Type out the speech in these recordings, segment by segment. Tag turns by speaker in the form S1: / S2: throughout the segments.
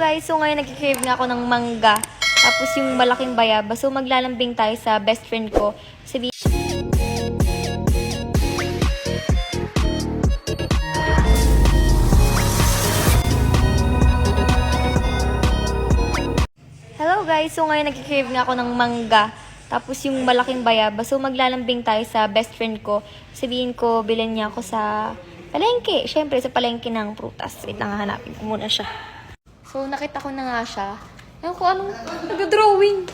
S1: guys, so ngayon nagkikrave nga ako ng mangga. Tapos yung malaking bayaba. So maglalambing tayo sa best friend ko. Sabi Hello guys, so ngayon nagkikrave nga ako ng mangga. Tapos yung malaking bayaba. So maglalambing tayo sa best friend ko. Sabihin ko, bilhin niya ako sa palengke. Siyempre, sa palengke ng prutas. Wait lang, hanapin ko muna siya. So, nakita ko na nga siya. Ewan ko anong nag-drawing.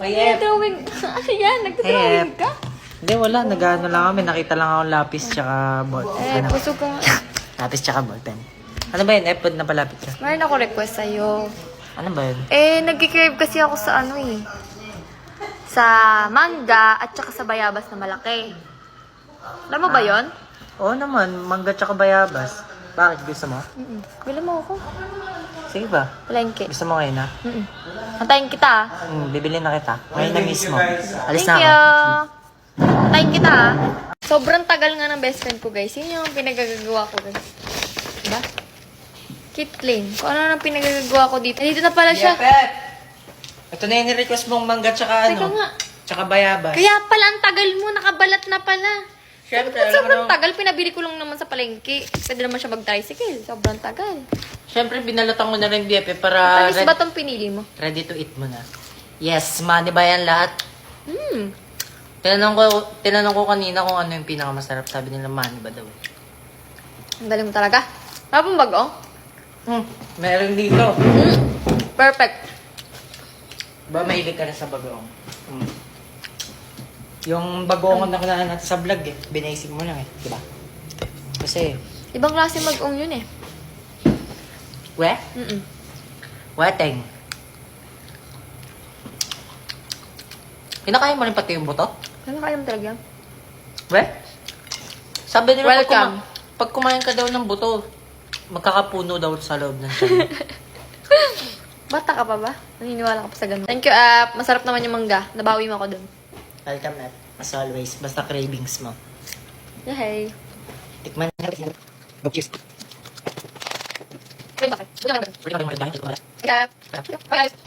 S1: Nag-drawing. Ano yan? Nag-drawing ka?
S2: Hindi, wala. Nag-ano lang kami. Nakita lang ako lapis tsaka ball.
S1: Pusog ko nga.
S2: Lapis tsaka ballpen. Ano ba yun? Epod na palapit ka.
S1: Mayroon ako request sa'yo.
S2: Ano ba yun?
S1: Nag-crave kasi ako sa sa mangga at saka sa bayabas na malaki. Alam mo ba yun?
S2: Oo naman. Mangga tsaka bayabas. Bakit? Gusto mo?
S1: Bila mo ako.
S2: Sige ba?
S1: Palengke.
S2: Gusto mo ngayon, ha?
S1: Antayin kita ah.
S2: Bibili na kita. Ngayon na mismo. Alis
S1: Thank
S2: na
S1: you.
S2: ako.
S1: Antayin kita ah. Sobrang tagal nga ng best friend ko guys. Yun yung pinagagagawa ko guys. Diba? Kitlin. Kung ano nang pinagagagawa ko dito. Dito na pala siya.
S2: Pep! Ito na yung request mong mangga tsaka
S1: Teka nga.
S2: Tsaka bayabas.
S1: Kaya pala ang tagal mo. Nakabalat na pala.
S2: Siyempre,
S1: Sobrang tagal. Pinabili ko lang naman sa palengke. Pwede naman siya mag-tricycle. Sobrang tagal.
S2: Siyempre, binalatan ko na rin BFF para
S1: Tamis ba itong pinili mo?
S2: ready to eat mo na. Yes, money ba yan lahat?
S1: Hmm.
S2: Tinanong ko kanina kung ano yung pinakamasarap. Sabi nila, money ba daw?
S1: Ang galing mo talaga. Wala pong bago?
S2: Meron dito.
S1: Perfect.
S2: Ba, mahilig ka na sa bagoong? Yung bagoong na kailangan natin sa vlog eh. Binaisip mo lang eh. Diba? Kasi,
S1: Ibang klase mag-ong yun eh.
S2: weteng. Kinakain mo rin pati yung buto?
S1: Ano kaya mo talaga?
S2: Sabi nila
S1: Welcome.
S2: pag kumain ka daw ng buto, magkakapuno daw sa loob ng tiyan.
S1: Bata ka pa ba? Naniniwala ka pa sa ganun. Thank you, masarap naman yung mangga. Nabawi mo ako dun.
S2: Welcome na. As always, basta cravings mo.
S1: Yay.
S2: Tikman na. Go cheers.
S1: Wait, bakit? Wait, bakit?
S2: Pwede ka rin magdahil.
S1: Bye, guys.